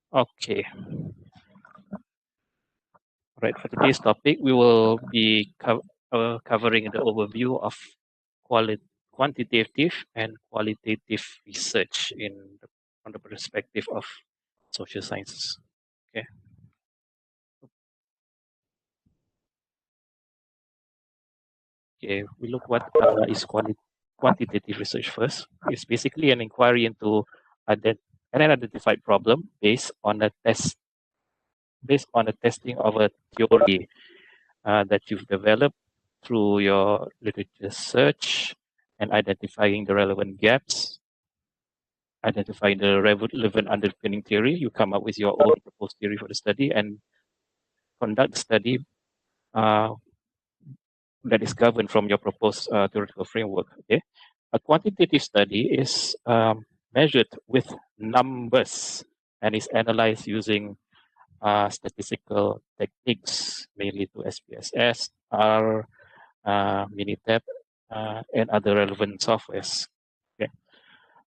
Okay. Right. For today's topic, we will be covering the overview of quantitative and qualitative research from the perspective of social sciences. Okay. Okay. We look what is quantitative research first. It's basically an inquiry into an identified problem based on the testing of a theory that you've developed through your literature search and identifying the relevant gaps, identifying the relevant underpinning theory. You come up with your own proposed theory for the study and conduct the study uh, that is governed from your proposed theoretical framework. Okay, a quantitative study is measured with numbers and is analyzed using statistical techniques, mainly to SPSS, R, Minitab, and other relevant softwares. Okay.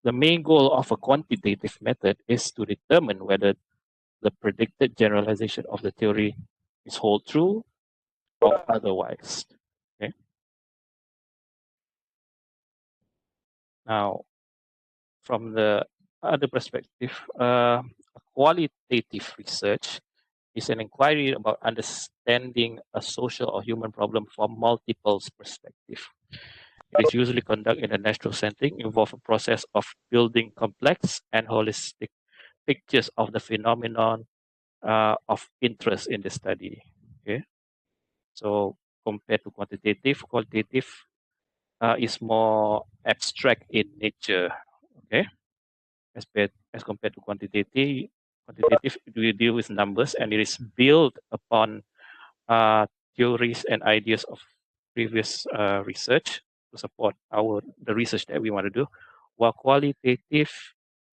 The main goal of a quantitative method is to determine whether the predicted generalization of the theory is hold true or otherwise. Okay. Now, from the other perspective, qualitative research is an inquiry about understanding a social or human problem from multiple perspectives. It is usually conducted in a natural setting, involve a process of building complex and holistic pictures of the phenomenon of interest in the study. Okay, so compared to qualitative is more abstract in nature. Okay, as compared to quantitative we deal with numbers and it is built upon theories and ideas of previous research to support the research that we want to do, while qualitative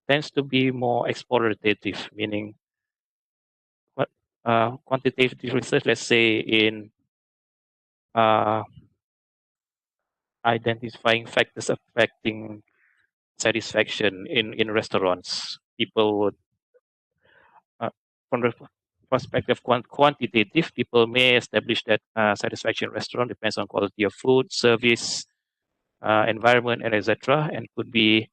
tends to be more explorative, meaning what quantitative research, let's say in uh, identifying factors affecting satisfaction in restaurants. People would, uh, from the perspective quantitative, people may establish that satisfaction in restaurant depends on quality of food, service, environment, and etc., and could be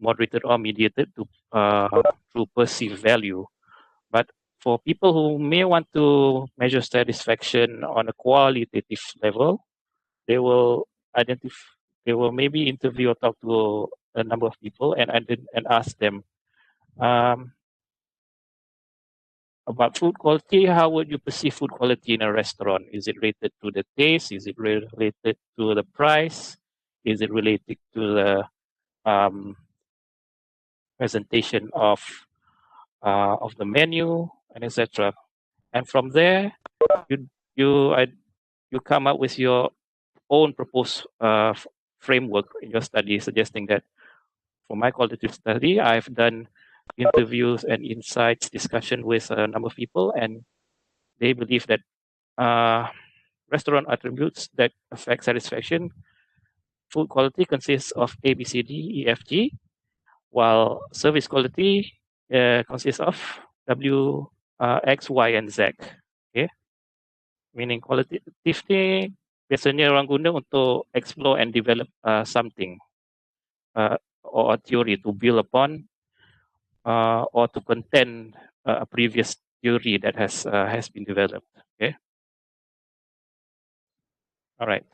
moderated or mediated through perceived value. But for people who may want to measure satisfaction on a qualitative level, they will identify, they will maybe interview or talk to a number of people and ask them um, about food quality. How would you perceive food quality in a restaurant? Is it related to the taste? Is it related to the price? Is it related to the um, presentation of the menu and etc. And from there, you you I, you come up with your own proposed framework in your study, suggesting that for my qualitative study, I've done interviews and insights discussion with a number of people, and they believe that uh, restaurant attributes that affect satisfaction, food quality consists of A, B, C, D, E, F, G, while service quality consists of W, X, Y, and Z. Okay, meaning qualitative ni biasanya orang guna untuk explore and develop something or a theory to build upon or to contend a previous theory that has been developed. Okay, all right.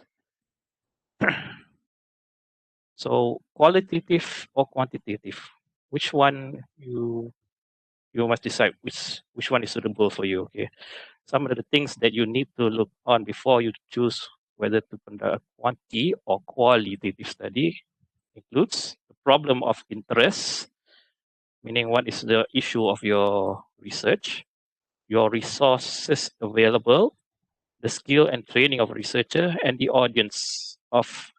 So qualitative or quantitative, which one you must decide which one is suitable for you. Okay, some of the things that you need to look on before you choose whether to conduct a quantity or qualitative study includes the problem of interest, meaning what is the issue of your research, your resources available, the skill and training of researcher, and the audience of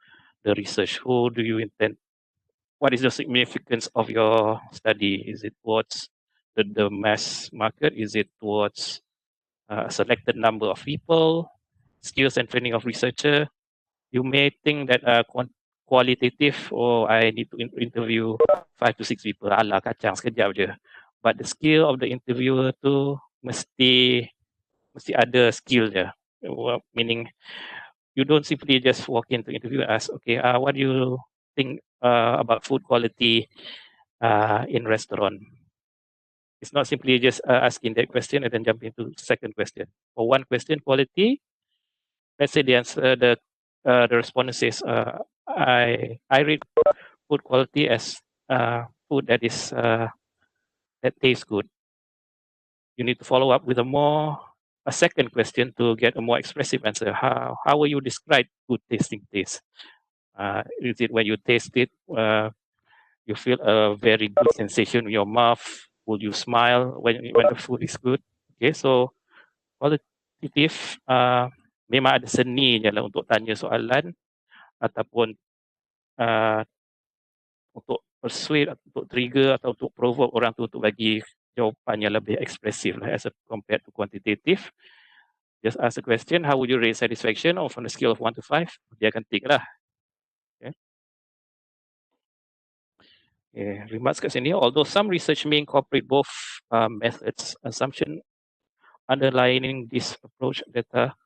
the research. Who do you intend? What is the significance of your study? Is it towards the mass market? Is it towards a selected number of people? Skills and training of researcher? You may think that qualitative, oh, I need to interview 5 to 6 people. Alah, kacang sekejap je. but the skill of the interviewer tu mesti ada skill dia. Meaning you don't simply just walk into interview and ask, okay, what do you think about food quality in restaurant? It's not simply just asking that question and then jump into second question. For one question, quality, let's say the answer, the respondent says, I rate food quality as food that is that tastes good. You need to follow up with a second question to get a more expressive answer. How will you describe good tasting taste? Is it when you taste it, you feel a very good sensation in your mouth? Will you smile when the food is good? Okay, so qualitative memang ada seni je lah untuk tanya soalan ataupun uh, untuk persuade, untuk trigger atau untuk provoke orang tu untuk bagi jawapan yang lebih ekspresif lah as compared to quantitative. Just ask a question, how would you rate satisfaction? Or from the scale of 1 to 5, dia akan tick lah. Okay, remarks kat sini, although some research may incorporate both methods, assumption underlying this approach, data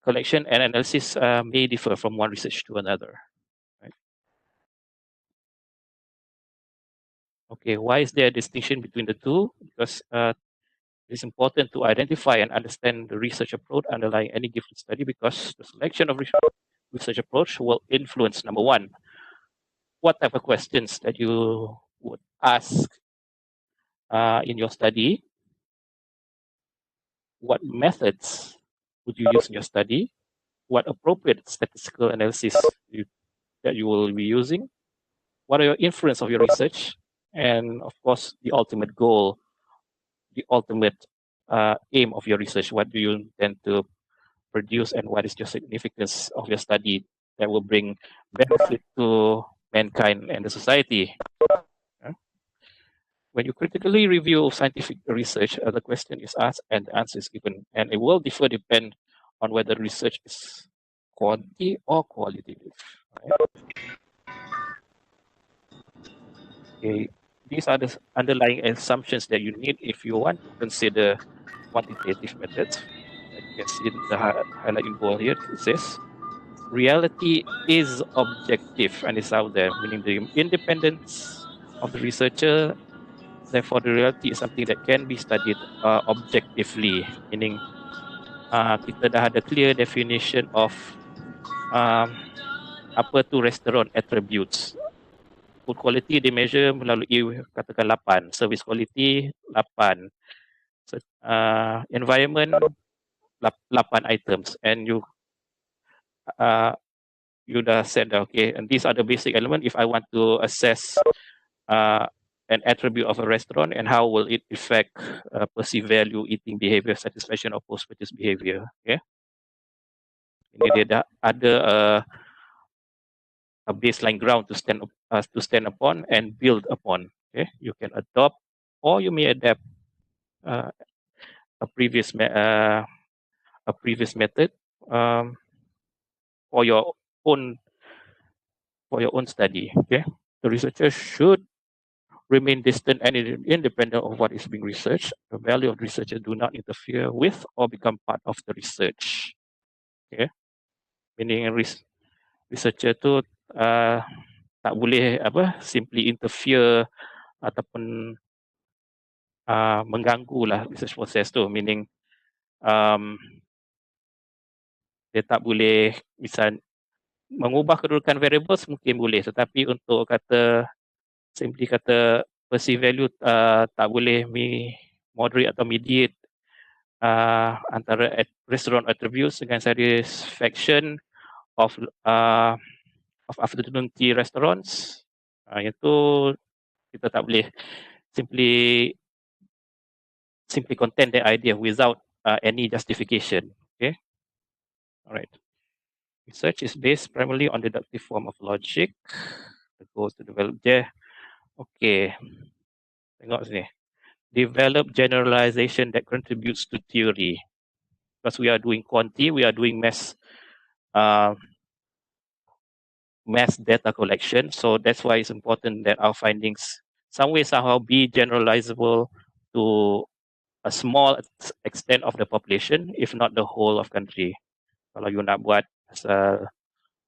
collection and analysis may differ from one research to another. Right? Okay, why is there a distinction between the two? Because it's important to identify and understand the research approach underlying any given study, because the selection of research approach will influence, number one, what type of questions that you would ask in your study, what methods would you use in your study, what appropriate statistical analysis that you will be using, what are your inference of your research, and of course, the ultimate goal, the ultimate aim of your research. What do you intend to produce, and what is your significance of your study that will bring benefit to mankind and the society? When you critically review scientific research, the question is asked and the answer is given, and it will differ depend on whether research is quantity or qualitative. Right? Okay. These are the underlying assumptions that you need if you want to consider quantitative methods. Like you can see the highlight in bold here. It says, reality is objective and is out there, meaning the independence of the researcher. Therefore, the reality is something that can be studied objectively, meaning kita dah ada clear definition of apa tu restaurant attributes. Food quality they measure melalui katakan 8, service quality 8, environment 8 items, and you dah said okay, and these are the basic elements if I want to assess an attribute of a restaurant and how will it affect perceived value, eating behavior, satisfaction, or post-purchase behavior. Okay, ini dia dah ada a baseline ground to stand upon and build upon. Okay, you can adopt or you may adapt a previous method for your own study. Okay, the researcher should remain distant and independent of what is being researched. The value of the researcher do not interfere with or become part of the research. Okay, meaning researcher tu tak boleh simply interfere ataupun mengganggu lah research process tu, meaning dia tak boleh misal mengubah kedudukan variables mungkin boleh, tetapi untuk simply kata perceived value tak boleh moderate atau mediate antara restaurant attributes dengan satisfaction of afternoon tea restaurants. Itu kita tak boleh simply contain the idea without any justification. Okay, alright. Research is based primarily on deductive form of logic. The goal to develop there. Okay, tengok sini. Develop generalization that contributes to theory. Because we are doing quantity, we are doing mass data collection. So that's why it's important that our findings some way somehow be generalizable to a small extent of the population, if not the whole of country. Kalau you nak buat pasal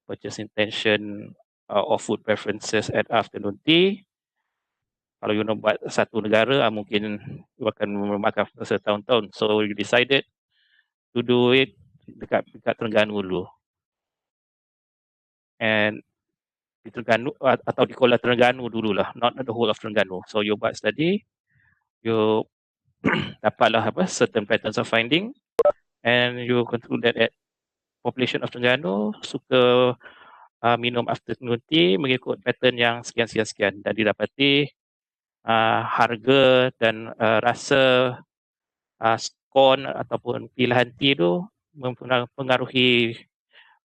purchase intention or food preferences at afternoon tea, kalau you nak buat satu negara, mungkin you akan memakan masa tahun-tahun. So you decided to do it dekat Terengganu dulu. And di Terengganu atau di Kuala Terengganu dululah, not the whole of Terengganu. So you buat study, you dapatlah certain patterns of finding, and you conclude that population of Terengganu suka minum afternoon tea mengikut pattern yang sekian-sekian-sekian, dan didapati harga dan rasa skon ataupun pilihan tea tu mempengaruhi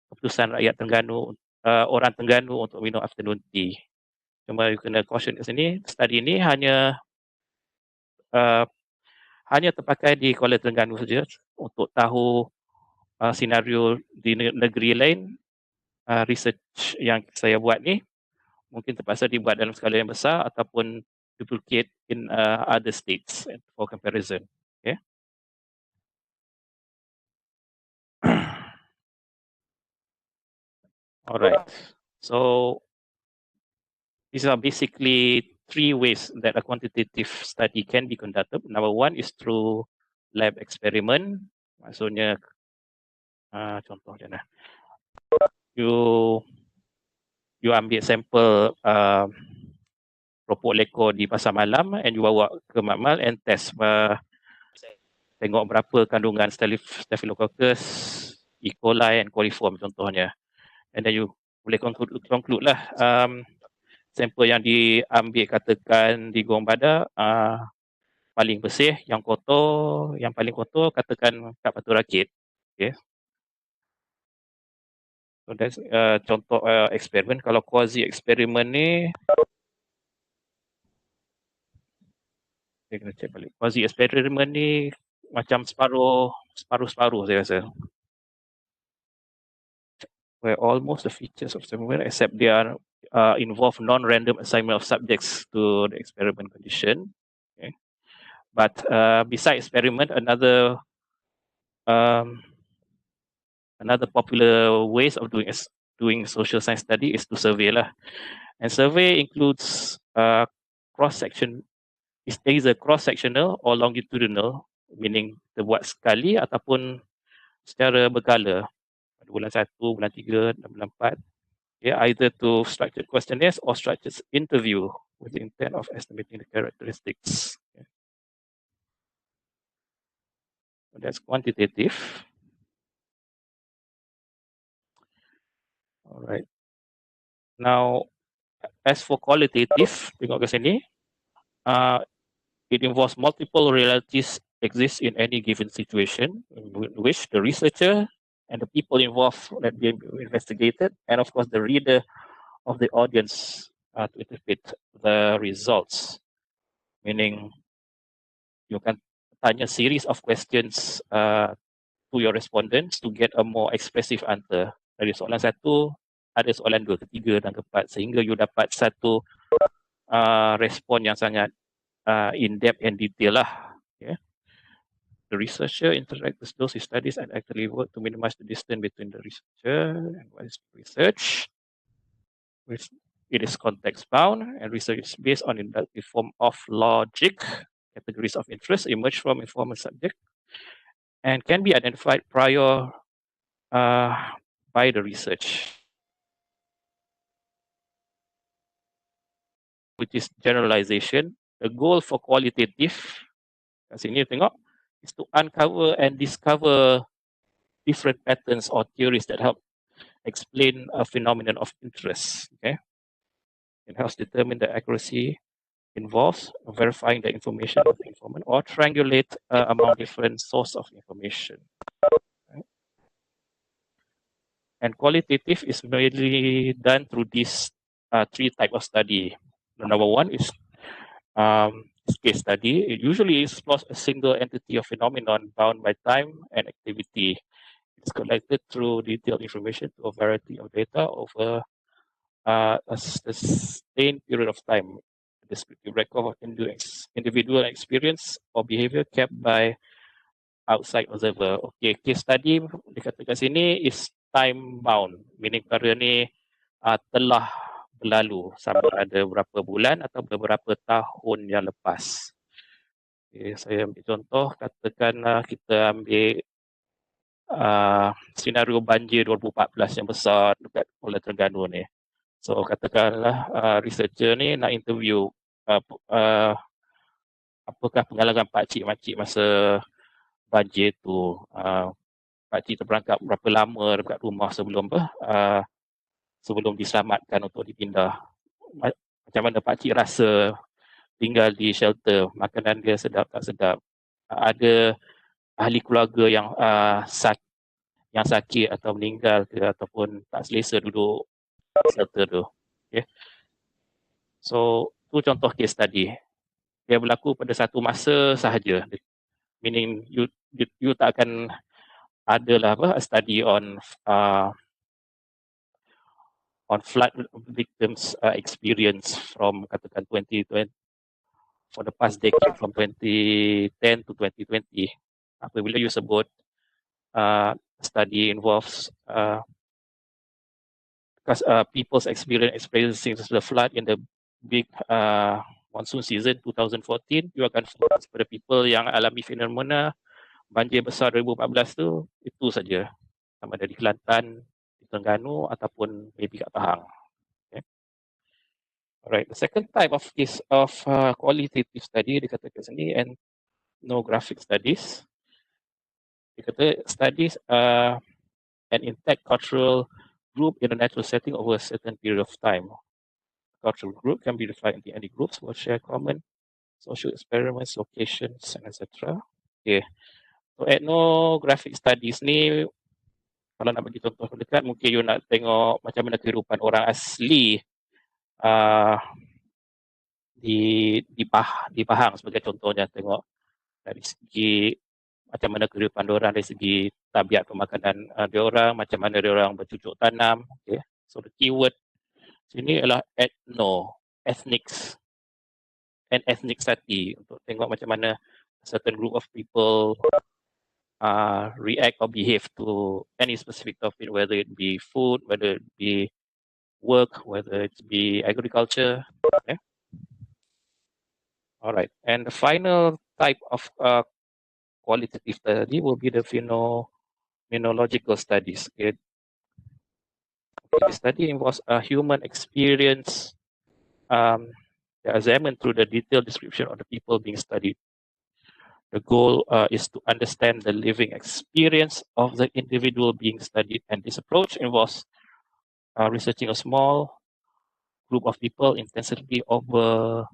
keputusan rakyat Terengganu, orang Terengganu untuk minum afternoon tea. Cuma you kena caution kat sini, study ini hanya terpakai di Kuala Terengganu saja untuk tahu senario di negeri lain. Research yang saya buat ni mungkin terpaksa dibuat dalam skala yang besar ataupun duplicate in other states for comparison. Okay. Alright. So these are basically 3 ways that a quantitative study can be conducted. Number 1 is through lab experiment. Maksudnya contoh je lah. You ambil sampel ropok lekor di pasar malam and you bawa ke makmal and test, tengok berapa kandungan Staphylococcus, E. coli and coliform contohnya. And then you boleh conclude lah sampel yang diambil katakan di Gong Badak paling bersih, yang paling kotor katakan kat Batu Rakit. Okay. So that's contoh eksperimen. Kalau quasi eksperimen ni, saya kena check balik. Quasi eksperimen ni macam separuh saya rasa. Where almost the features of experiment except they are involve non-random assignment of subjects to the experiment condition. Okay. But besides experiment, another popular ways of doing social science study is to survey lah. And survey includes cross-section. It's either cross-sectional or longitudinal, meaning terbuat sekali ataupun secara berkala. Bulan 1, bulan 3, dan bulan 4. Yeah, either to structured questionnaires or structured interview with the intent of estimating the characteristics. Okay. So that's quantitative. All right. Now, as for qualitative, tengok ke sini, it involves multiple realities exist in any given situation in which the researcher and the people involved that being investigated, and of course the reader of the audience to interpret the results. Meaning, you can tanya series of questions to your respondents to get a more expressive answer. Dari soalan 1, ada soalan 2, ketiga dan keempat, sehingga you dapat satu respon yang sangat in-depth and detail lah. Okay. The researcher interacts with those he studies and actively work to minimize the distance between the researcher and what is research. It is context-bound, and research is based on inductive form of logic. Categories of interest emerge from informal subject and can be identified prior by the research, which is generalization. The goal for qualitative, kat sini tengok, is to uncover and discover different patterns or theories that help explain a phenomenon of interest. Okay, it helps determine the accuracy involves verifying the information of the informant or triangulate among different sources of information. Right? And qualitative is mainly done through these 3 types of study. The number 1 is case study. It usually explores a single entity or phenomenon bound by time and activity. It's collected through detailed information to a variety of data over a sustained period of time. descriptive record of individual experience or behavior kept by outside observer. Okay, case study dikatakan sini is time bound, meaning perkara ni telah berlalu sama ada berapa bulan atau beberapa tahun yang lepas. Okay, saya ambil contoh, katakanlah kita ambil senario banjir 2014 yang besar dekat Pulau Terengganu ni. So katakanlah researcher ni nak interview apakah pengalaman pakcik-makcik masa banjir tu. Pakcik terperangkap berapa lama dekat rumah sebelum diselamatkan untuk dipindah. Macam mana pakcik rasa tinggal di shelter, makanan dia sedap tak sedap. Ada ahli keluarga yang sakit atau meninggal ke ataupun tak selesa duduk shelter tu. Okay. So tu contoh case study. Dia berlaku pada satu masa sahaja. Meaning you tak akan adalah a study on flood victims experience from katakan 2020 for the past decade from 2010 to 2020. Apabila you sebut study involves people's experiencing the flood in the big monsoon season 2014, you akan fokus pada people yang alami fenomena banjir besar 2014 tu, itu saja. Sama ada di Kelantan, di Terengganu ataupun maybe kat Pahang. Okay. Alright, the second type of case of qualitative study dikatakan sini ethnographic studies. Dikata studies an intact cultural group in a natural setting over a certain period of time. Cultural group can be defined into any groups will share common social experiments, locations, and etc. Okay. So ethnographic studies ni, kalau nak bagi contoh dekat, mungkin you nak tengok macam mana kehidupan orang asli di Pahang sebagai contohnya, tengok dari segi macam mana kehidupan diorang, dari segi tabiat pemakanan diorang, macam mana diorang bercucuk tanam. Okay. So the keyword sini adalah ethnic study, untuk tengok macam mana certain group of people react or behave to any specific topic, whether it be food, whether it be work, whether it be agriculture. Okay. All right, and the final type of qualitative study will be the phenomenological studies. Okay. The study involves a human experience examined through the detailed description of the people being studied. The goal is to understand the living experience of the individual being studied, and this approach involves researching a small group of people intensively over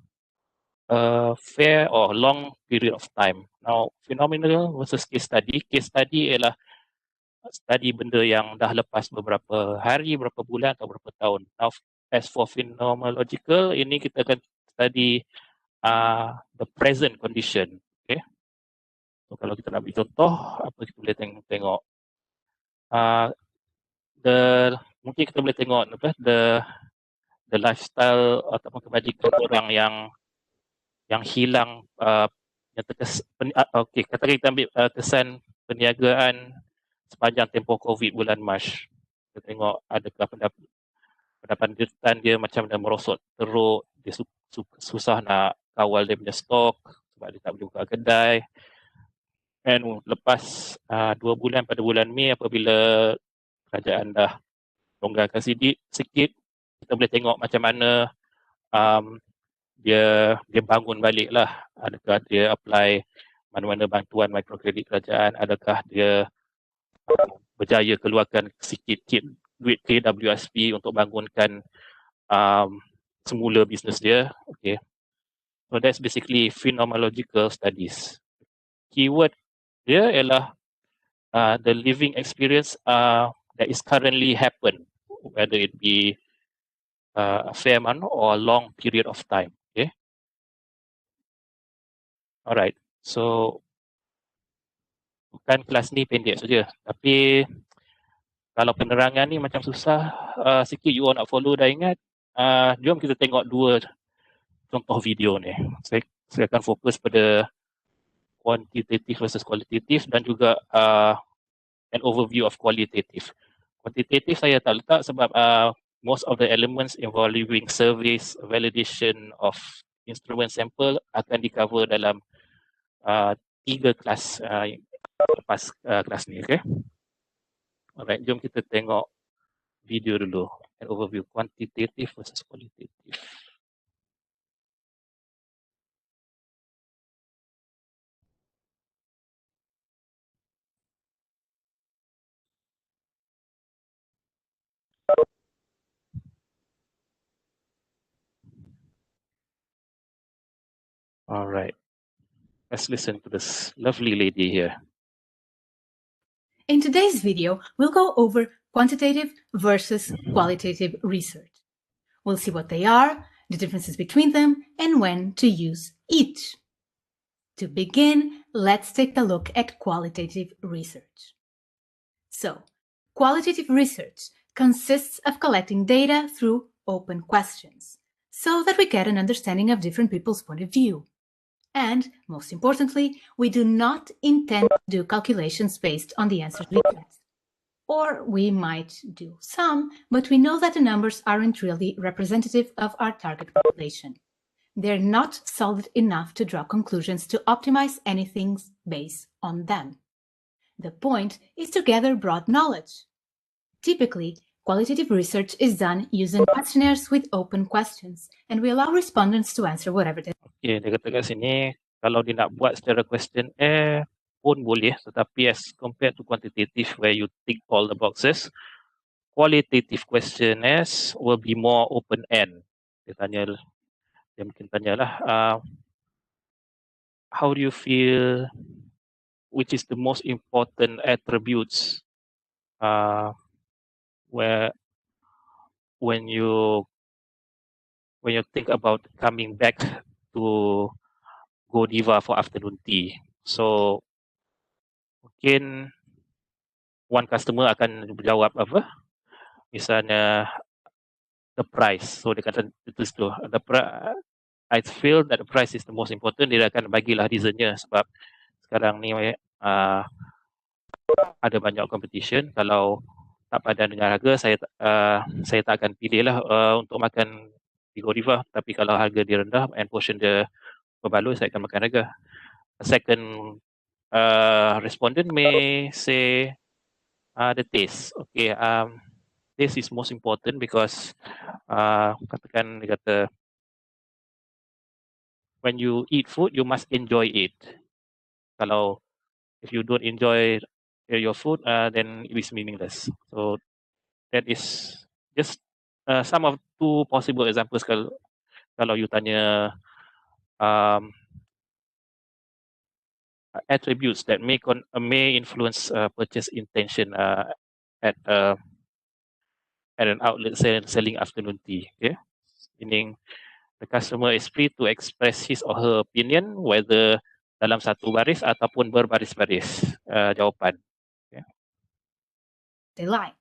a fair or long period of time. Now, phenomenal versus case study. Case study ialah study benda yang dah lepas beberapa hari, beberapa bulan atau beberapa tahun. Now, as for phenomenological, ini kita akan study the present condition. Okay. So, kalau kita nak beri contoh, apa kita boleh tengok? Mungkin kita boleh tengok the lifestyle ataupun kebajikan orang yang hilang, yang okay, katakan kita ambil kesan perniagaan sepanjang tempoh COVID bulan Mac. Kita tengok adakah pendapatan dia macam mana merosot teruk, dia susah nak kawal dia punya stok sebab dia tak boleh buka kedai. And lepas 2 bulan pada bulan Mei, apabila kerajaan dah longgarkan sikit, kita boleh tengok macam mana dia bangun balik lah. Adakah dia apply mana-mana bantuan mikrokredit kerajaan, adakah dia berjaya keluarkan sikit-sikit duit KWSP untuk bangunkan semula bisnes dia. Okay. So that's basically phenomenological studies. Keyword dia ialah the living experience that is currently happen, whether it be a fair amount or a long period of time. Okay. Alright. So bukan kelas ni pendek saja, tapi kalau penerangan ni macam susah sikit, you all nak follow dah ingat. Jom kita tengok dua contoh video ni. Saya akan fokus pada quantitative versus qualitative dan juga an overview of qualitative. Quantitative saya tak letak sebab most of the elements involving surveys, validation of instrument sample akan di-cover dalam 3 kelas lepas kelas ni. Okay? Alright, jom kita tengok video dulu. An overview quantitative versus qualitative. Alright, let's listen to this lovely lady here. In today's video, we'll go over quantitative versus qualitative research. We'll see what they are, the differences between them, and when to use each. To begin, let's take a look at qualitative research. So, qualitative research consists of collecting data through open questions, so that we get an understanding of different people's point of view. And, most importantly, we do not intend to do calculations based on the answers we get. Or we might do some, but we know that the numbers aren't really representative of our target population. They're not solid enough to draw conclusions to optimize anything based on them. The point is to gather broad knowledge. Typically, qualitative research is done using questionnaires with open questions, and we allow respondents to answer whatever they want. Okay, dia kata kat sini, kalau dia nak buat secara questionnaire pun boleh, tetapi as compared to quantitative where you tick all the boxes, qualitative questionnaires will be more open-end. Dia mungkin tanyalah, how do you feel, which is the most important attributes where when you think about coming back to Godiva for afternoon tea. So mungkin one customer akan jawab apa? Misalnya the price. So dia kata itu tu. I feel that the price is the most important. Dia akan bagilah reasonnya sebab sekarang ni ada banyak competition. Kalau tak padan dengan harga, saya tak akan pilih lah untuk makan di Godiva. Tapi kalau harga dia rendah and portion dia berbaloi, saya akan makan harga. Second respondent may say the taste. Okay, taste is most important because katakan dia kata when you eat food, you must enjoy it. Kalau if you don't enjoy your food, then it is meaningless. So that is just some of 2 possible examples kalau you tanya attributes that may influence purchase intention at an outlet selling afternoon tea. Okay, meaning the customer is free to express his or her opinion whether dalam satu baris ataupun berbaris-baris jawapan. Okay. They like.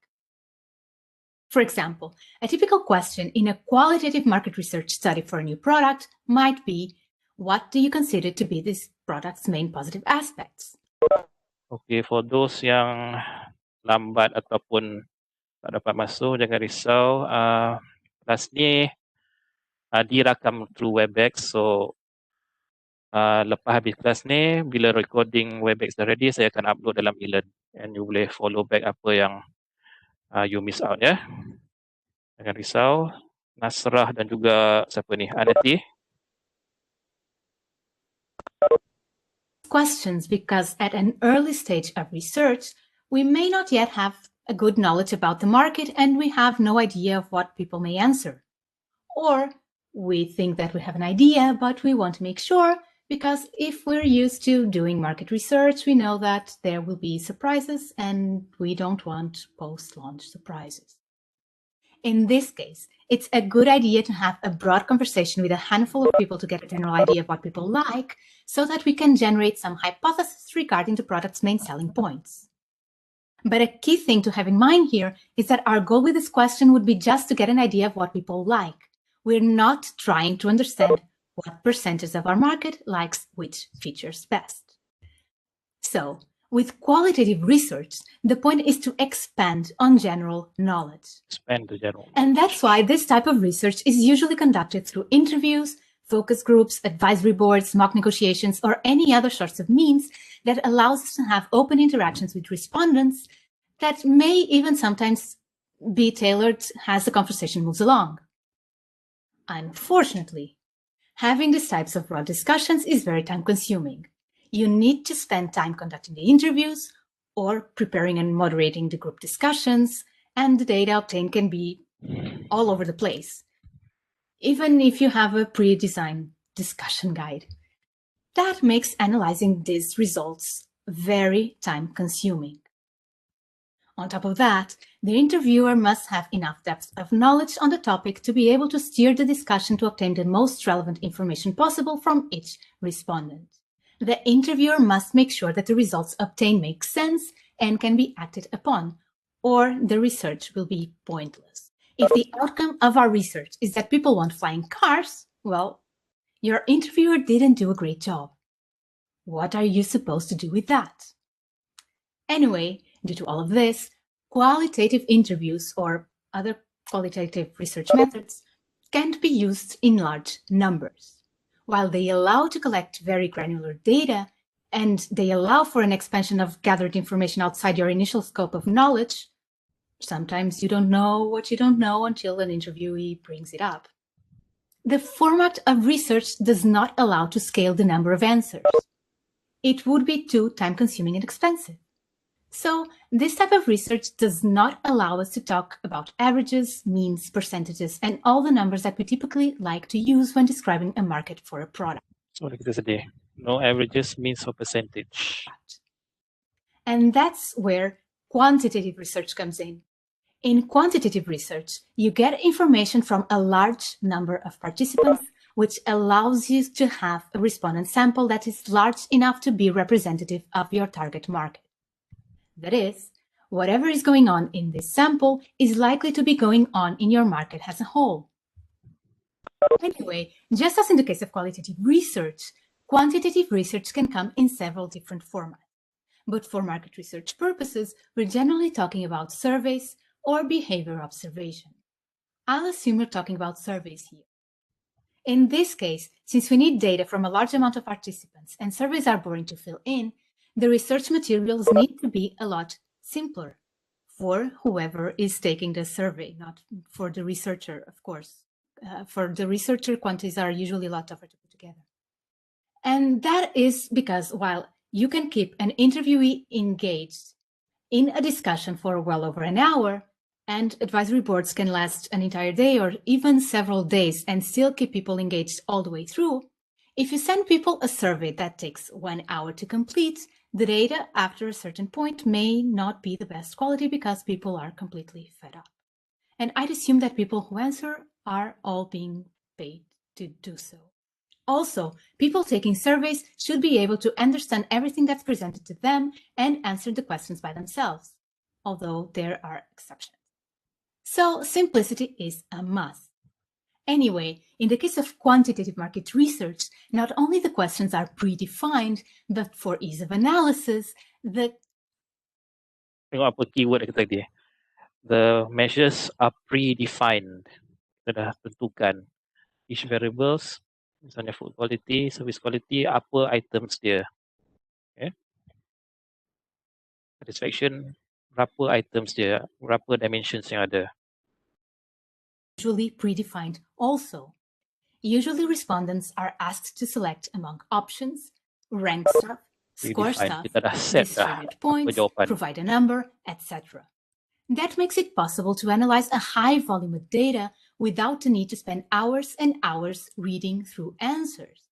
For example, a typical question in a qualitative market research study for a new product might be, what do you consider to be this product's main positive aspects? Okay, for those yang lambat ataupun tak dapat masuk, jangan risau. Kelas ni dirakam through Webex. So lepas habis kelas ni, bila recording Webex dah ready, saya akan upload dalam e-learn. And you boleh follow back apa yang you miss out ya. Jangan risau. Nasrah dan juga siapa ni? Anati. Questions because at an early stage of research, we may not yet have a good knowledge about the market and we have no idea of what people may answer. Or we think that we have an idea, but we want to make sure because if we're used to doing market research, we know that there will be surprises and we don't want post-launch surprises. In this case, it's a good idea to have a broad conversation with a handful of people to get a general idea of what people like, so that we can generate some hypotheses regarding the product's main selling points. But a key thing to have in mind here is that our goal with this question would be just to get an idea of what people like. We're not trying to understand what percentage of our market likes which features best. So, with qualitative research, the point is to expand on general knowledge. Expand the general. And that's why this type of research is usually conducted through interviews, focus groups, advisory boards, mock negotiations, or any other sorts of means that allows us to have open interactions with respondents that may even sometimes be tailored as the conversation moves along. Unfortunately, having these types of broad discussions is very time-consuming. You need to spend time conducting the interviews or preparing and moderating the group discussions, and the data obtained can be all over the place, even if you have a pre-designed discussion guide. That makes analyzing these results very time-consuming. On top of that, the interviewer must have enough depth of knowledge on the topic to be able to steer the discussion to obtain the most relevant information possible from each respondent. The interviewer must make sure that the results obtained make sense and can be acted upon, or the research will be pointless. If the outcome of our research is that people want flying cars, well, your interviewer didn't do a great job. What are you supposed to do with that? Anyway, due to all of this, qualitative interviews or other qualitative research methods can't be used in large numbers. While they allow to collect very granular data and they allow for an expansion of gathered information outside your initial scope of knowledge, sometimes you don't know what you don't know until an interviewee brings it up. The format of research does not allow to scale the number of answers. It would be too time-consuming and expensive. So this type of research does not allow us to talk about averages, means, percentages, and all the numbers that we typically like to use when describing a market for a product. So kita sedih. No averages, means, or percentage. And that's where quantitative research comes in. In quantitative research, you get information from a large number of participants, which allows you to have a respondent sample that is large enough to be representative of your target market. That is, whatever is going on in this sample is likely to be going on in your market as a whole. Anyway, just as in the case of qualitative research, quantitative research can come in several different formats. But for market research purposes, we're generally talking about surveys or behavior observation. I'll assume we're talking about surveys here. In this case, since we need data from a large amount of participants and surveys are boring to fill in, the research materials need to be a lot simpler for whoever is taking the survey, not for the researcher, of course. For the researcher, quantities are usually a lot tougher to put together. And that is because while you can keep an interviewee engaged in a discussion for well over an hour, and advisory boards can last an entire day or even several days and still keep people engaged all the way through, if you send people a survey that takes 1 hour to complete, the data after a certain point may not be the best quality because people are completely fed up. And I'd assume that people who answer are all being paid to do so. Also, people taking surveys should be able to understand everything that's presented to them and answer the questions by themselves, although there are exceptions. So simplicity is a must. Anyway, in the case of quantitative market research, not only the questions are predefined, but for ease of analysis, the Tengok apa keyword kita tadi. The measures are predefined. Kita dah tentukan each variables, misalnya food quality, service quality, apa items dia. Okay. Satisfaction, berapa items dia, berapa dimensions yang ada. usually predefined also. Usually respondents are asked to select among options, rank stuff, score Predefined. stuff, Kita dah set dah distribute apa points, jawapan. provide a number, etc. That makes it possible to analyze a high volume of data without the need to spend hours and hours reading through answers.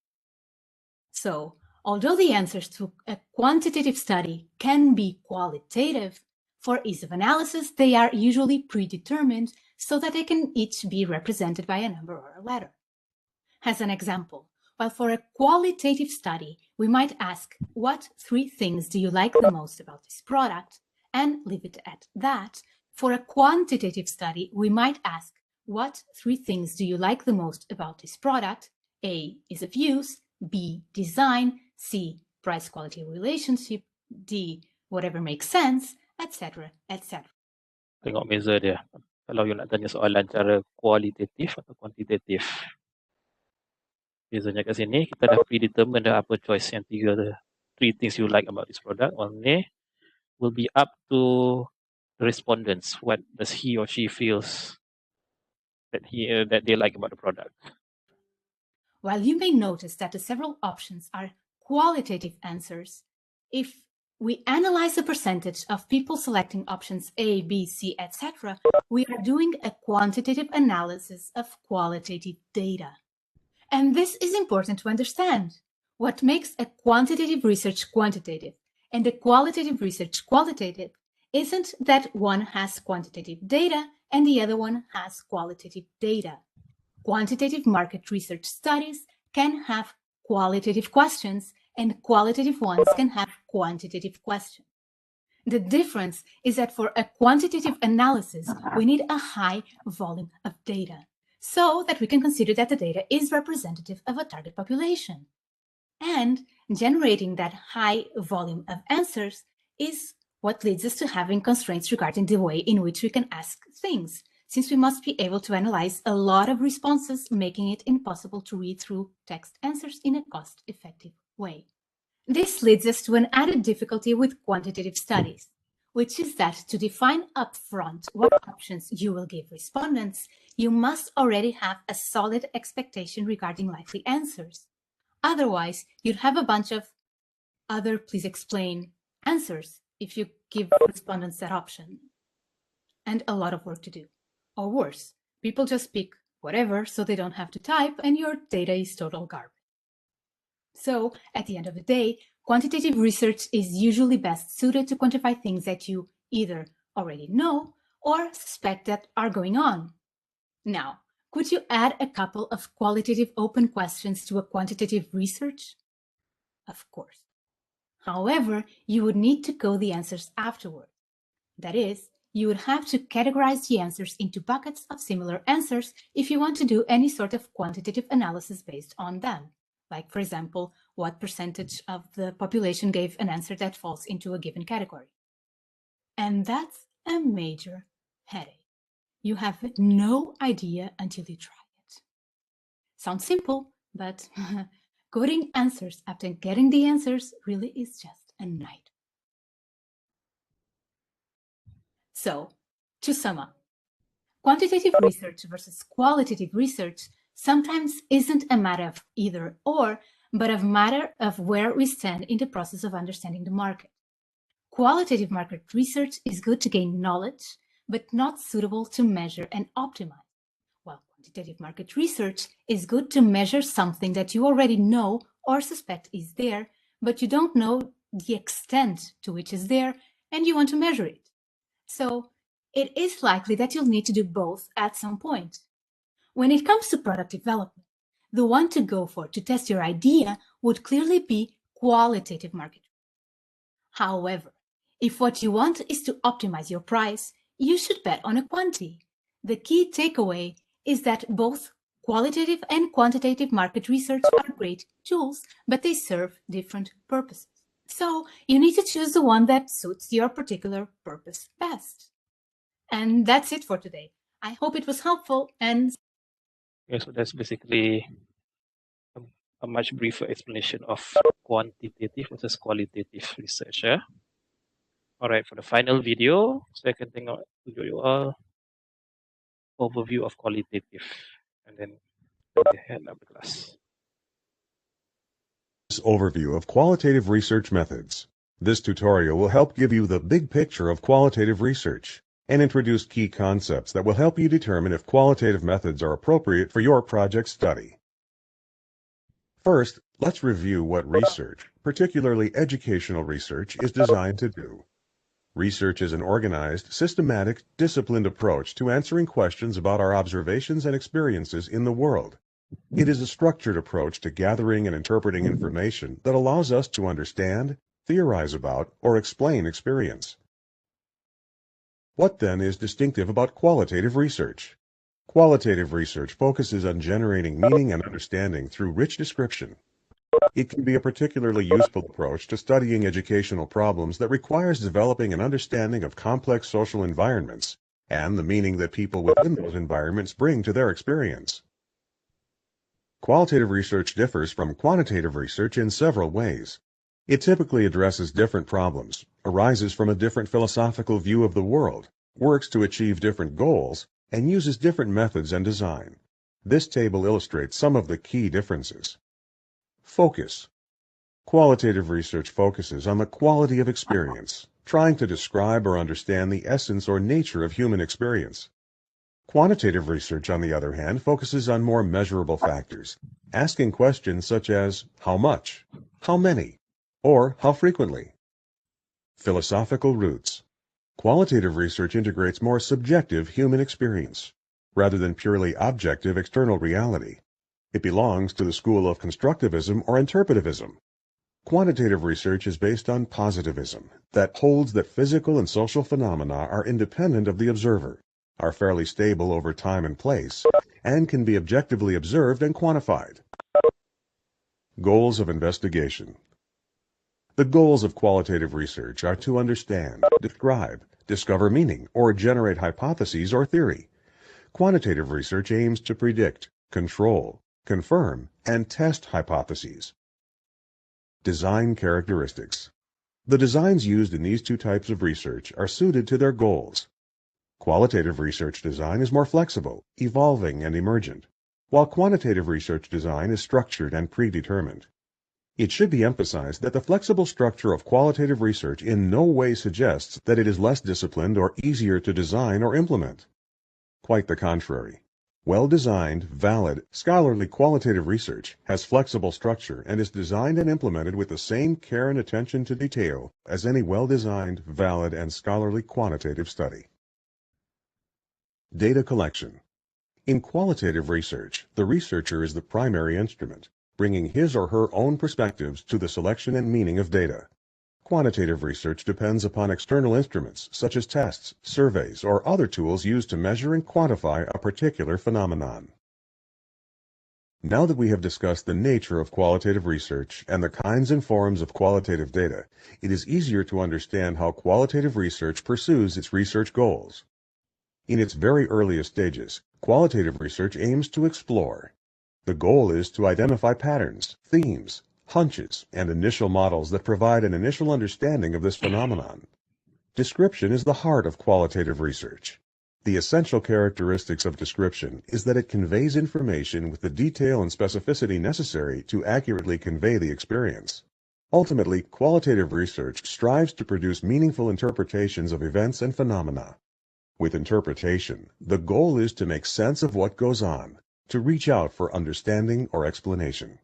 So, although the answers to a quantitative study can be qualitative, for ease of analysis, they are usually predetermined so that they can each be represented by a number or a letter. As an example, while for a qualitative study, we might ask, what 3 things do you like the most about this product? And leave it at that. For a quantitative study, we might ask, what 3 things do you like the most about this product? A, ease of use, B, design, C, price-quality relationship, D, whatever makes sense, etc., etc. Tengok beza dia. Kalau you nak tanya soalan cara kualitatif atau kuantitatif. Bezanya kat sini, kita dah predetermine dah apa choice yang three things you like about this product. One ni will be up to the respondents. What does he or she feels that they like about the product. While you may notice that the several options are qualitative answers, if we analyze the percentage of people selecting options A, B, C, etc., we are doing a quantitative analysis of qualitative data. And this is important to understand. What makes a quantitative research quantitative and a qualitative research qualitative isn't that one has quantitative data and the other one has qualitative data. Quantitative market research studies can have qualitative questions and qualitative ones can have quantitative questions. The difference is that for a quantitative analysis, we need a high volume of data so that we can consider that the data is representative of a target population. And generating that high volume of answers is what leads us to having constraints regarding the way in which we can ask things, since we must be able to analyze a lot of responses, making it impossible to read through text answers in a cost-effective way. This leads us to an added difficulty with quantitative studies, which is that to define upfront what options you will give respondents, you must already have a solid expectation regarding likely answers. Otherwise, you'd have a bunch of other please explain answers if you give respondents that option, and a lot of work to do. Or worse, people just pick whatever so they don't have to type and your data is total garbage. So, at the end of the day, quantitative research is usually best suited to quantify things that you either already know or suspect that are going on. Now, could you add a couple of qualitative open questions to a quantitative research? Of course. However, you would need to code the answers afterward. That is, you would have to categorize the answers into buckets of similar answers if you want to do any sort of quantitative analysis based on them. Like, for example, what percentage of the population gave an answer that falls into a given category. And that's a major headache. You have no idea until you try it. Sounds simple, but coding answers after getting the answers really is just a nightmare. So, to sum up, quantitative research versus qualitative research sometimes isn't a matter of either or, but a matter of where we stand in the process of understanding the market. Qualitative market research is good to gain knowledge, but not suitable to measure and optimize, while quantitative market research is good to measure something that you already know or suspect is there, but you don't know the extent to which is there and you want to measure it. So it is likely that you'll need to do both at some point. When it comes to product development, the one to go for to test your idea would clearly be qualitative market. However, if what you want is to optimize your price, you should bet on a quantity. The key takeaway is that both qualitative and quantitative market research are great tools, but they serve different purposes. So you need to choose the one that suits your particular purpose best. And that's it for today. I hope it was helpful and Okay, so that's basically a much briefer explanation of quantitative versus qualitative research. Alright, for the final video, saya akan tunjuk you all overview of qualitative and then the head of the class. Overview of qualitative research methods. This tutorial will help give you the big picture of qualitative research and introduce key concepts that will help you determine if qualitative methods are appropriate for your project study. First, let's review what research, particularly educational research, is designed to do. Research is an organized, systematic, disciplined approach to answering questions about our observations and experiences in the world. It is a structured approach to gathering and interpreting information that allows us to understand, theorize about, or explain experience. What then is distinctive about qualitative research? Qualitative research focuses on generating meaning and understanding through rich description. It can be a particularly useful approach to studying educational problems that requires developing an understanding of complex social environments and the meaning that people within those environments bring to their experience. Qualitative research differs from quantitative research in several ways. It typically addresses different problems, arises from a different philosophical view of the world, works to achieve different goals, and uses different methods and design. This table illustrates some of the key differences. Focus. Qualitative research focuses on the quality of experience, trying to describe or understand the essence or nature of human experience. Quantitative research, on the other hand, focuses on more measurable factors, asking questions such as how much, how many, or how frequently. Philosophical roots. Qualitative research integrates more subjective human experience, rather than purely objective external reality. It belongs to the school of constructivism or interpretivism. Quantitative research is based on positivism, that holds that physical and social phenomena are independent of the observer, are fairly stable over time and place, and can be objectively observed and quantified. Goals of investigation. The goals of qualitative research are to understand, describe, discover meaning, or generate hypotheses or theory. Quantitative research aims to predict, control, confirm, and test hypotheses. Design characteristics. The designs used in these two types of research are suited to their goals. Qualitative research design is more flexible, evolving, and emergent, while quantitative research design is structured and predetermined. It should be emphasized that the flexible structure of qualitative research in no way suggests that it is less disciplined or easier to design or implement. Quite the contrary. Well-designed, valid, scholarly qualitative research has flexible structure and is designed and implemented with the same care and attention to detail as any well-designed, valid, and scholarly quantitative study. Data collection. In qualitative research, the researcher is the primary instrument, bringing his or her own perspectives to the selection and meaning of data. Quantitative research depends upon external instruments such as tests, surveys, or other tools used to measure and quantify a particular phenomenon. Now that we have discussed the nature of qualitative research and the kinds and forms of qualitative data, it is easier to understand how qualitative research pursues its research goals. In its very earliest stages, qualitative research aims to explore. The goal is to identify patterns, themes, hunches, and initial models that provide an initial understanding of this phenomenon. Description is the heart of qualitative research. The essential characteristics of description is that it conveys information with the detail and specificity necessary to accurately convey the experience. Ultimately, qualitative research strives to produce meaningful interpretations of events and phenomena. With interpretation, the goal is to make sense of what goes on, to reach out for understanding or explanation.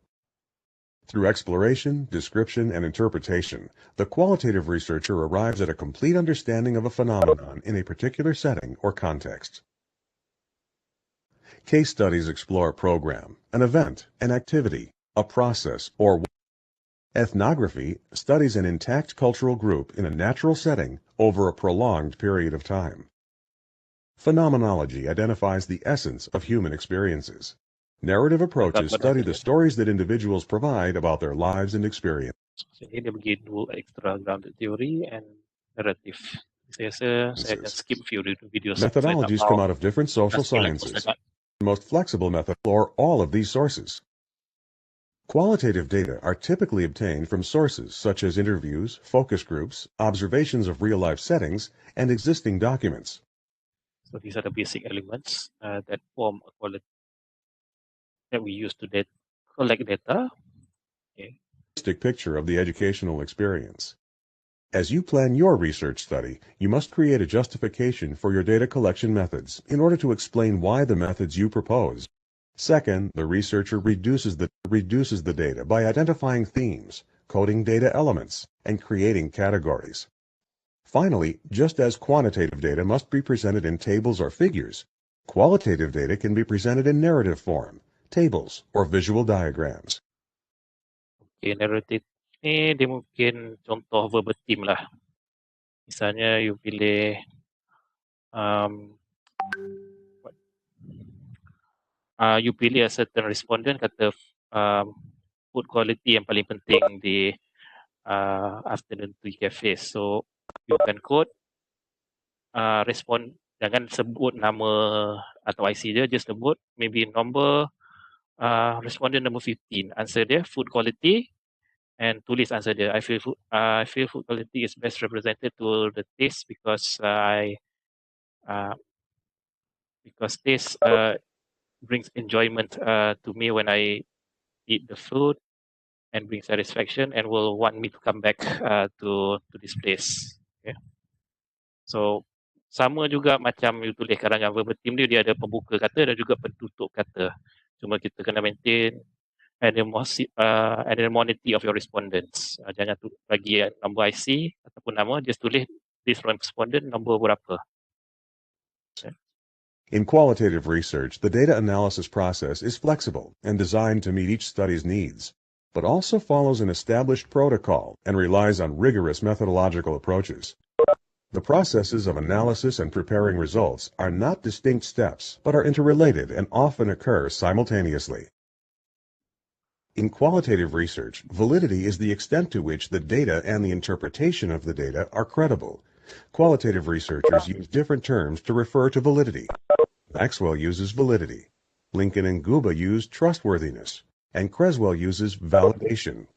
Through exploration, description, and interpretation, the qualitative researcher arrives at a complete understanding of a phenomenon in a particular setting or context. Case studies explore a program, an event, an activity, a process, or ethnography studies an intact cultural group in a natural setting over a prolonged period of time. Phenomenology identifies the essence of human experiences. Narrative approaches study the stories that individuals provide about their lives and experience. Ini dia bagi dua extra grounded theory and narrative. Saya akan skip few videos. Methodologies come out of different social sciences. The most flexible method explore all of these sources. Qualitative data are typically obtained from sources such as interviews, focus groups, observations of real-life settings, and existing documents. So these are the basic elements that form a quality that we use to collect data. Okay. Picture of the educational experience. As you plan your research study, you must create a justification for your data collection methods in order to explain why the methods you propose. Second, the researcher reduces the data by identifying themes, coding data elements, and creating categories. Finally, just as quantitative data must be presented in tables or figures, qualitative data can be presented in narrative form, tables, or visual diagrams. Okay, narrative ini dia mungkin contoh verbatim lah. Misalnya you pilih you pilih a certain respondent, kata food quality yang paling penting di afternoon tea cafe. So you can quote respond, jangan sebut nama atau IC dia, just sebut maybe number respondent number 15, answer dia food quality, and tulis answer dia. I feel food quality is best represented to the taste because because taste brings enjoyment to me when I eat the food and bring satisfaction and will want me to come back to this place. Okay. So sama juga macam you tulis karangan verbatim dia ada pembuka kata dan juga penutup kata. Cuma kita kena maintain anonymity of your respondents. Jangan bagi nombor IC ataupun nama, just tulis this respondent nombor berapa. Okay. In qualitative research, the data analysis process is flexible and designed to meet each study's needs, but also follows an established protocol and relies on rigorous methodological approaches. The processes of analysis and preparing results are not distinct steps, but are interrelated and often occur simultaneously. In qualitative research, validity is the extent to which the data and the interpretation of the data are credible. Qualitative researchers use different terms to refer to validity. Maxwell uses validity. Lincoln and Guba use trustworthiness, and Creswell uses validation.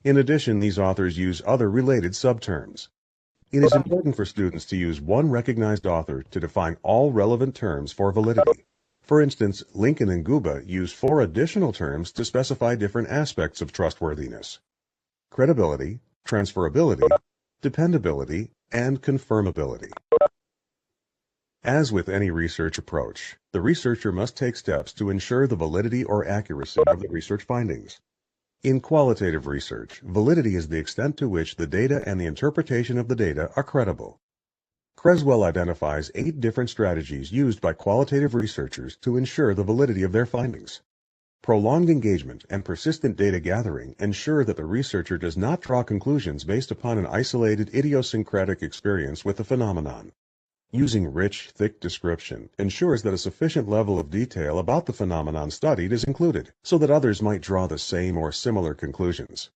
In addition, these authors use other related subterms. It is important for students to use one recognized author to define all relevant terms for validity. For instance, Lincoln and Guba use 4 additional terms to specify different aspects of trustworthiness: credibility, transferability, dependability, and confirmability. As with any research approach, the researcher must take steps to ensure the validity or accuracy of the research findings. In qualitative research, validity is the extent to which the data and the interpretation of the data are credible. Creswell identifies 8 different strategies used by qualitative researchers to ensure the validity of their findings. Prolonged engagement and persistent data gathering ensure that the researcher does not draw conclusions based upon an isolated idiosyncratic experience with the phenomenon. Using rich, thick description ensures that a sufficient level of detail about the phenomenon studied is included, so that others might draw the same or similar conclusions.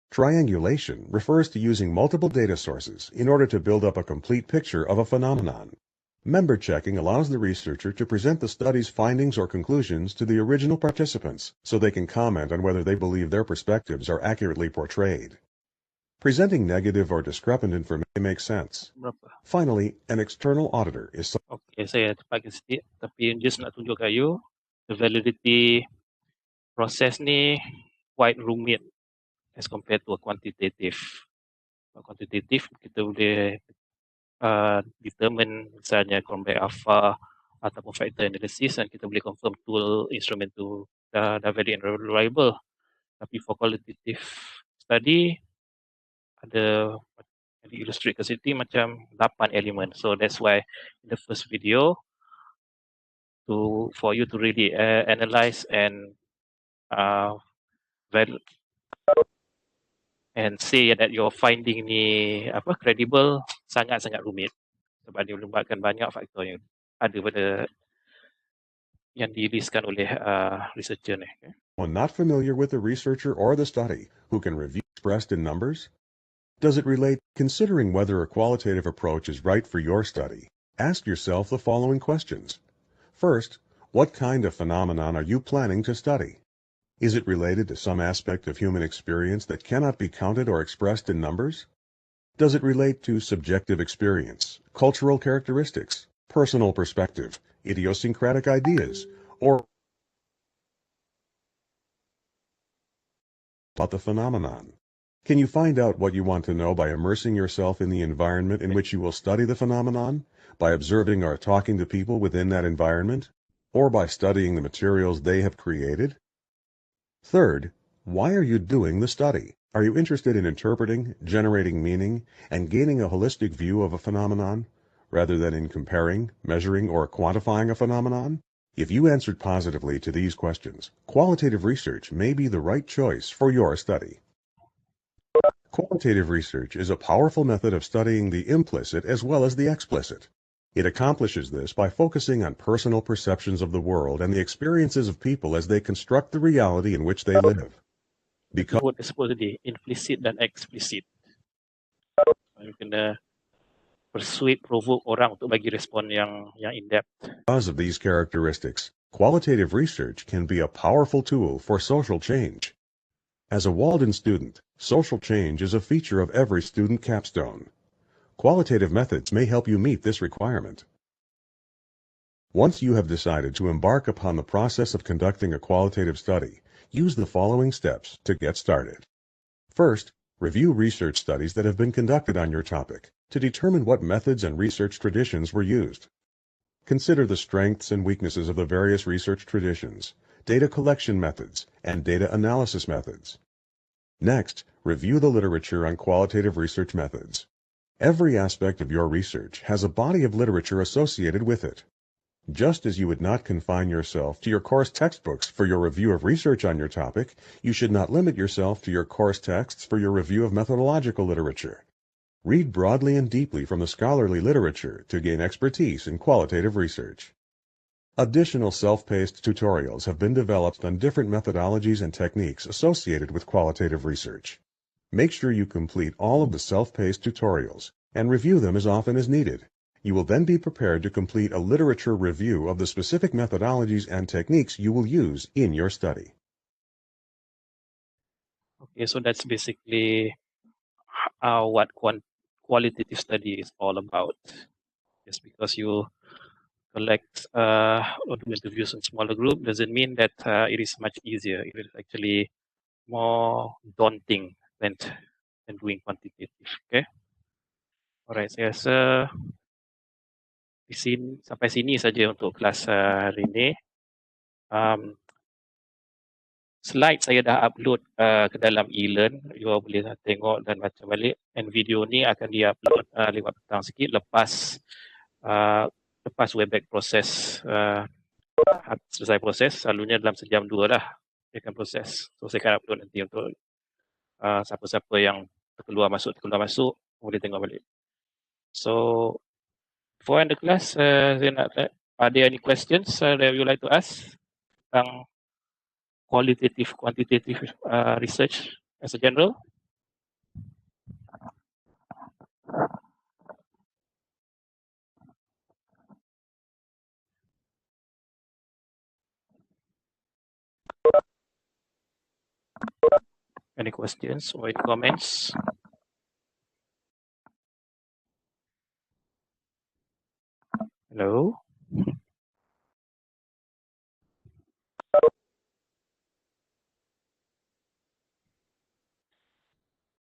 Triangulation refers to using multiple data sources in order to build up a complete picture of a phenomenon. Member checking allows the researcher to present the study's findings or conclusions to the original participants, so they can comment on whether they believe their perspectives are accurately portrayed. Presenting negative or discrepant information makes sense. Berapa? Finally, an external auditor is Okay, saya cepat sikit, tapi just nak tunjuk kat you, the validity process ni quite rumit as compared to a quantitative. Quantitative, kita boleh determine misalnya Cronbach alpha ataupun factor analysis dan kita boleh confirm tool instrument tu dah very reliable. Tapi for qualitative study ada illustrate kat situ macam 8 elemen. So that's why in the first video for you to really analyze and say that your finding ni credible sangat-sangat rumit sebab dia melibatkan banyak faktor yang ada pada yang diriskan oleh researcher ni. one not familiar with the researcher or the study who can review expressed in numbers? Does it relate? Considering whether a qualitative approach is right for your study, ask yourself the following questions. First, what kind of phenomenon are you planning to study? Is it related to some aspect of human experience that cannot be counted or expressed in numbers? Does it relate to subjective experience, cultural characteristics, personal perspective, idiosyncratic ideas, or about the phenomenon? Can you find out what you want to know by immersing yourself in the environment in which you will study the phenomenon, by observing or talking to people within that environment, or by studying the materials they have created? Third, why are you doing the study? Are you interested in interpreting, generating meaning, and gaining a holistic view of a phenomenon, rather than in comparing, measuring, or quantifying a phenomenon? If you answered positively to these questions, qualitative research may be the right choice for your study. Qualitative research is a powerful method of studying the implicit as well as the explicit. It accomplishes this by focusing on personal perceptions of the world and the experiences of people as they construct the reality in which they live. Because Keyword tersebut tadi, implicit dan explicit. You kena persuade, provoke orang untuk bagi respon yang in-depth. of these characteristics, qualitative research can be a powerful tool for social change. As a Walden student, social change is a feature of every student capstone. Qualitative methods may help you meet this requirement. Once you have decided to embark upon the process of conducting a qualitative study, use the following steps to get started. First, review research studies that have been conducted on your topic to determine what methods and research traditions were used. Consider the strengths and weaknesses of the various research traditions, data collection methods, and data analysis methods. Next, review the literature on qualitative research methods. Every aspect of your research has a body of literature associated with it. Just as you would not confine yourself to your course textbooks for your review of research on your topic, you should not limit yourself to your course texts for your review of methodological literature. Read broadly and deeply from the scholarly literature to gain expertise in qualitative research. Additional self-paced tutorials have been developed on different methodologies and techniques associated with qualitative research. Make sure you complete all of the self-paced tutorials and review them as often as needed. You will then be prepared to complete a literature review of the specific methodologies and techniques you will use in your study. Okay, so that's basically what qualitative study is all about. Just because you collect or do interviews in smaller group doesn't mean that it is much easier. It is actually more daunting than doing quantitative. Okay. Alright, saya rasa sampai sini saja untuk kelas hari ini. Slide saya dah upload ke dalam e-learn. You all boleh tengok dan baca balik. And video ni akan di-upload lewat petang sikit lepas webback proses selesai proses. Selalunya dalam sejam 2 lah dia akan proses. So saya akan upload nanti untuk siapa-siapa yang terkeluar masuk boleh tengok balik. So before end the class, saya nak are there any questions that you like to ask tentang qualitative, quantitative research as a general? Any questions or any comments? Hello?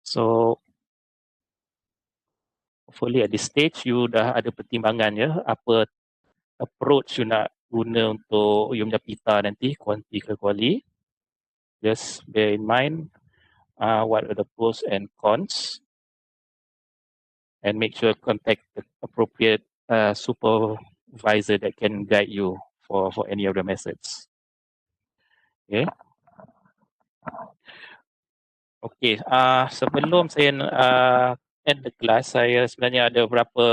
So, hopefully at this stage, you dah ada pertimbangan ya, apa approach you nak guna untuk you punya pita nanti, quanti ke quali. Just bear in mind what are the pros and cons, and make sure contact the appropriate supervisor that can guide you for any of the methods. Okay. Okay, sebelum saya end the class, saya sebenarnya ada beberapa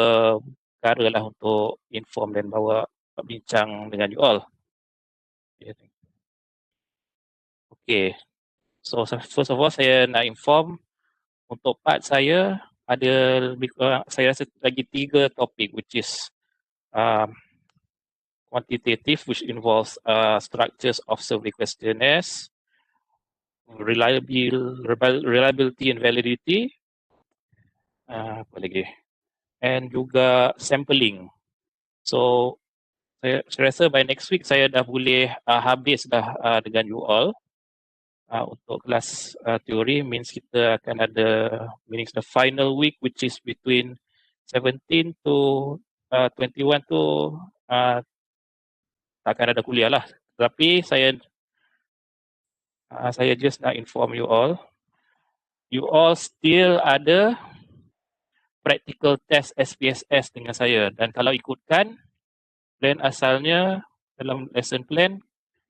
perkara lah untuk inform dan bawa bincang dengan you all. Okay, so first of all saya nak inform untuk part saya ada lebih kurang, saya rasa lagi 3 topik, which is quantitative, which involves structures of survey questionnaires, reliability and validity, apa lagi, and juga sampling. So saya rasa by next week saya dah boleh habis dah dengan you all untuk kelas teori. Means kita akan ada means the final week, which is between 17 to 21 tu takkan ada kuliah lah. Tapi saya just nak inform you all still ada practical test SPSS dengan saya, dan kalau ikutkan plan asalnya dalam lesson plan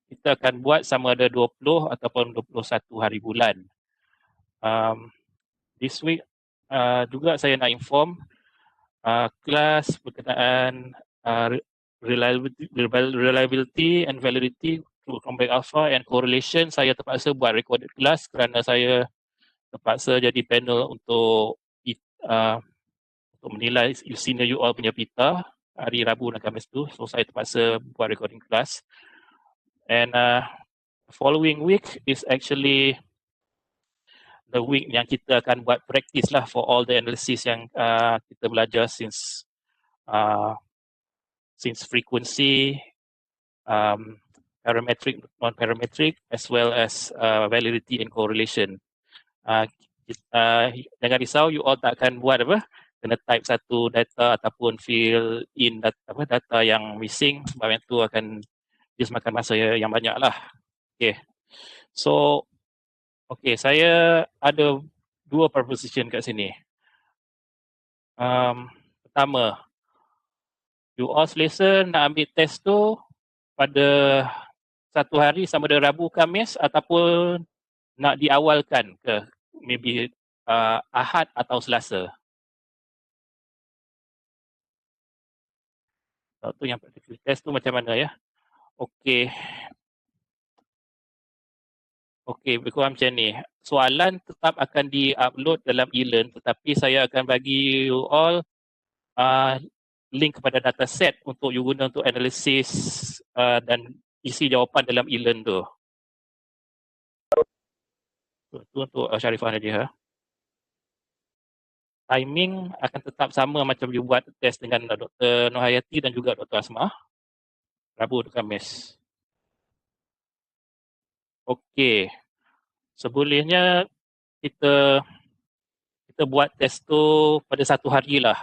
kita akan buat sama ada 20 ataupun 21 hari bulan. This week juga saya nak inform kelas berkenaan reliability and validity through complex alpha and correlation. Saya terpaksa buat recorded kelas kerana saya terpaksa jadi panel untuk menilai senior you all punya pita hari Rabu dan Khamis tu. So saya terpaksa buat recording kelas. And following week is actually the week yang kita akan buat practice lah for all the analysis yang kita belajar since frequency, parametric, non-parametric, as well as validity and correlation. Jangan risau, you all tak akan buat apa, kena type satu data ataupun fill in data yang missing, sebab yang tu akan just makan masa yang banyak lah. Okay, so saya ada dua proposition kat sini. Pertama, you all selesa nak ambil test tu pada satu hari sama ada Rabu, Khamis, ataupun nak diawalkan ke maybe Ahad atau Selasa. Tu yang test tu macam mana ya? Okey, berkurang macam ni. Soalan tetap akan di-upload dalam e-learn, tetapi saya akan bagi you all link kepada dataset untuk you guna untuk analisis dan isi jawapan dalam e-learn tu. Tu untuk Sharifah Nadia. Timing akan tetap sama macam you buat test dengan Dr. Nohayati dan juga Dr. Asma. Rabu dan Khamis. Okey. Sebolehnya kita buat test tu pada satu hari lah.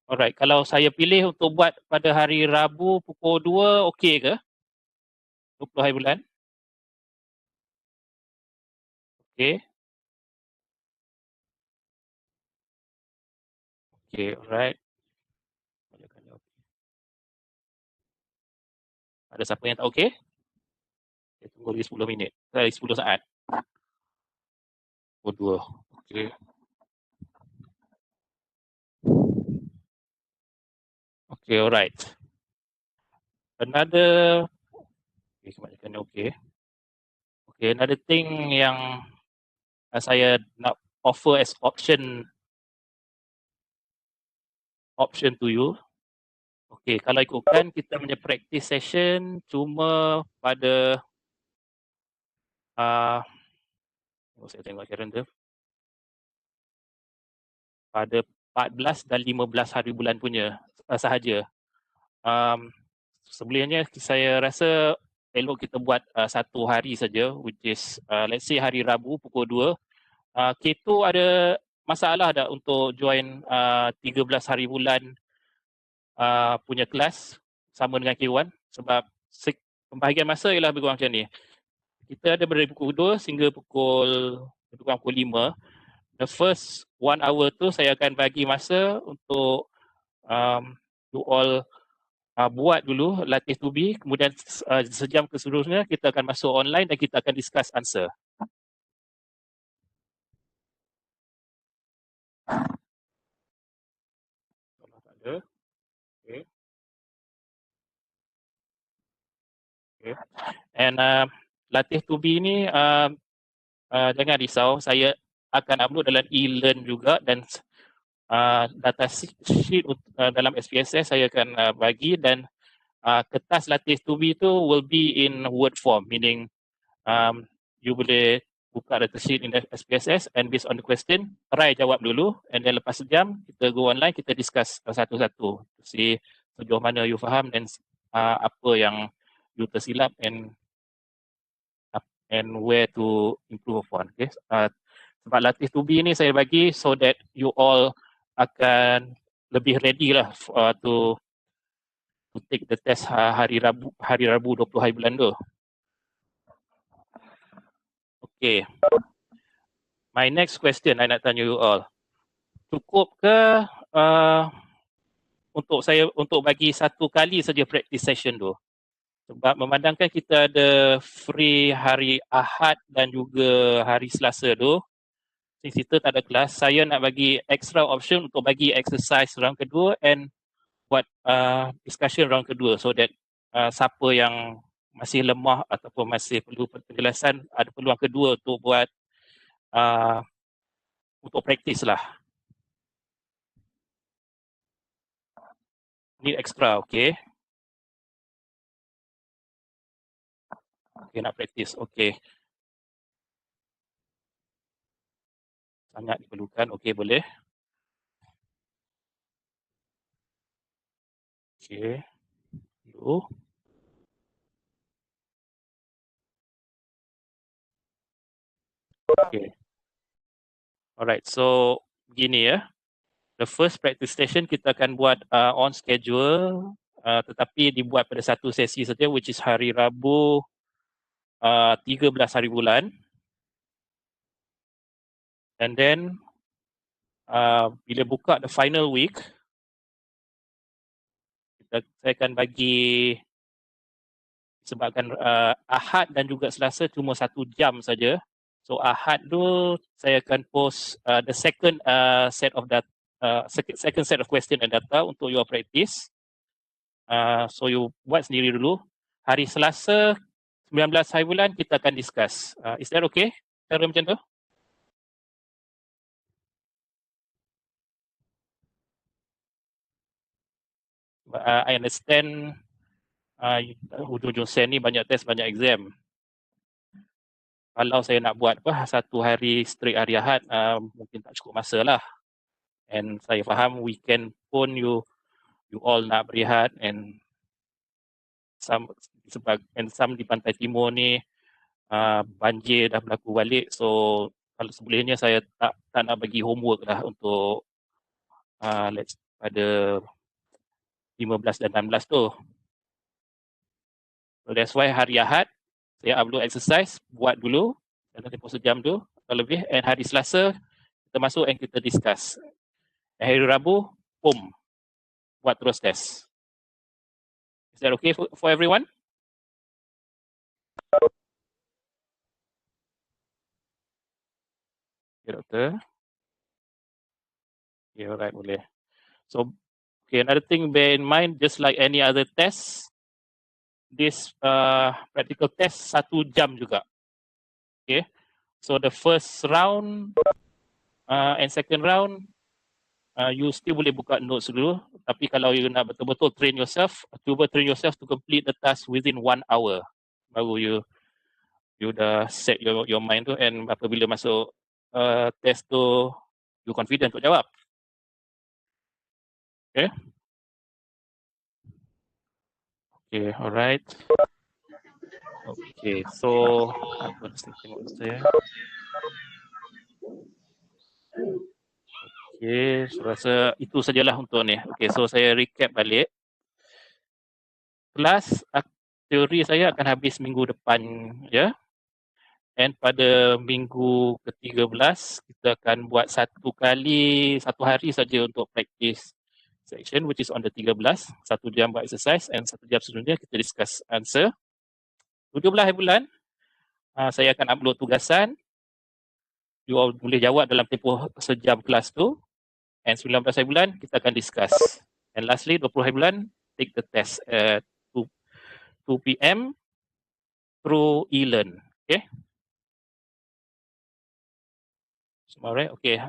Alright, kalau saya pilih untuk buat pada hari Rabu pukul 2, okey ke? 20 hari bulan. Okey. Okey, alright. Ada siapa yang tak okey? Saya tunggu lagi 10 minit. 10 saat. Pukul 2. Okey. Okay, alright. Another, kebanyakan okey. Okay, another thing yang saya nak offer as option to you. Okay, kalau ikutkan kita punya practice session cuma pada saya tengok calendar. Pada 14 dan 15 hari bulan punya sahaja. Sebelumnya saya rasa elok kita buat satu hari saja, which is let's say hari Rabu pukul 2. K2 ada masalah tak untuk join 13 hari bulan punya kelas sama dengan K1? Sebab pembahagian masa ialah lebih kurang macam ni. Kita ada dari pukul 2 sehingga pukul 5. The first 1 hour tu saya akan bagi masa untuk you all buat dulu latih to be, kemudian sejam keseluruhnya kita akan masuk online dan kita akan discuss answer. Kalau tak ada, okay. And latih to be ni jangan risau, saya akan upload dalam e-learn juga dan data sheet dalam SPSS saya akan bagi, dan kertas latih to be tu will be in word form, meaning you boleh buka data sheet in the SPSS and based on the question, try jawab dulu, and then lepas sejam kita go online, kita discuss satu-satu, see sejauh mana you faham dan apa yang you tersilap and where to improve upon. Okay? Sebab latih to be ni saya bagi so that you all akan lebih ready lah to take the test hari Rabu 20 hari bulan tu. Okay. My next question I nak tanya you all. Cukup ke untuk bagi satu kali saja practice session tu? Sebab memandangkan kita ada free hari Ahad dan juga hari Selasa tu, since kita tak ada kelas, saya nak bagi extra option untuk bagi exercise round kedua and buat discussion round kedua, so that siapa yang masih lemah ataupun masih perlu penjelasan ada peluang kedua untuk buat untuk praktis lah. Need extra, okay. Okay, nak praktis, okay. Sangat diperlukan, okay, boleh. Okay, dulu. Okay. Alright, so begini ya. The first practice session kita akan buat on schedule, tetapi dibuat pada satu sesi saja, which is hari Rabu 13 hari bulan. And then bila buka the final week, saya akan bagi, sebabkan Ahad dan juga Selasa cuma 1 jam saja. So Ahad tu saya akan post the second set of data, second set of question and data untuk your practice. So you buat sendiri dulu. Hari Selasa 19 hari bulan kita akan discuss. Is that okay? Cara macam tu? I understand hujung-hujung sen ni banyak test, banyak exam. Kalau saya nak buat satu hari straight hari Ahad, mungkin tak cukup masa lah. And saya faham weekend pun you all nak berehat, and some di pantai timur ni banjir dah berlaku balik. So kalau sebolehnya saya tak nak bagi homework lah untuk pada 15 dan 16 tu. So that's why hari Ahad saya upload exercise, buat dulu dalam tempoh sejam tu atau lebih, and hari Selasa kita masuk and kita discuss. Hari Rabu, boom, buat terus test. Is that okay for everyone? Okay, doktor. Okay, alright, boleh. So, okay, another thing bear in mind, just like any other test, this practical test 1 jam juga. Okay, so the first round and second round, you still boleh buka notes dulu. Tapi kalau you nak betul-betul train yourself, cuba train yourself to complete the task within 1 hour. Baru you dah set your mind tu, and apabila masuk test tu, you confident untuk jawab. Okay. Okay, alright. Okay, so apa mesti tengok saya. Okay, so rasa itu sajalah untuk ni. Okay, so saya recap balik. Kelas teori saya akan habis minggu depan ya. And pada minggu ke-13 kita akan buat satu hari saja untuk practice section, which is on the 13, 1 jam buat exercise, and 1 jam sebelumnya kita discuss answer. 17 hari bulan saya akan upload tugasan. You all boleh jawab dalam tempoh sejam kelas tu. And 19 hari bulan kita akan discuss. And lastly 20 hari bulan take the test at 2 PM through e-learn. Okay. Alright, okay.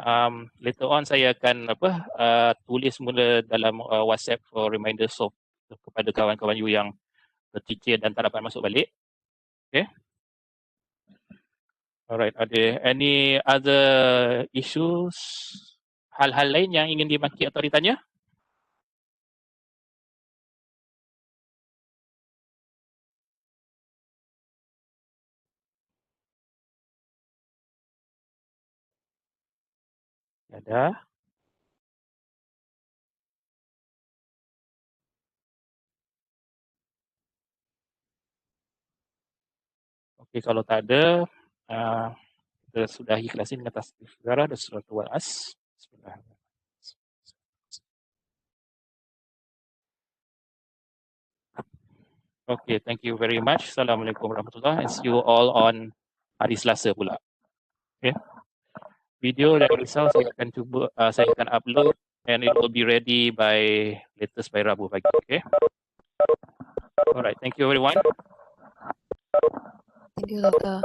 Later on saya akan tulis mula dalam WhatsApp for reminders of kepada kawan-kawan you yang tercicir dan tak dapat masuk balik. Okay. Alright, are there any other issues? Hal-hal lain yang ingin dimaki atau ditanya? Ada. Okay, kalau tak ada, kita sudahi kelas ini dengan tasbih negara dan surah Al-As. Okay, thank you very much. Assalamualaikum warahmatullahi wabarakatuh, and see you all on hari Selasa pula. Okay. video dan risau saya akan upload and it will be ready by latest by Rabu pagi. Okay. Alright, thank you everyone. Thank you, Doctor.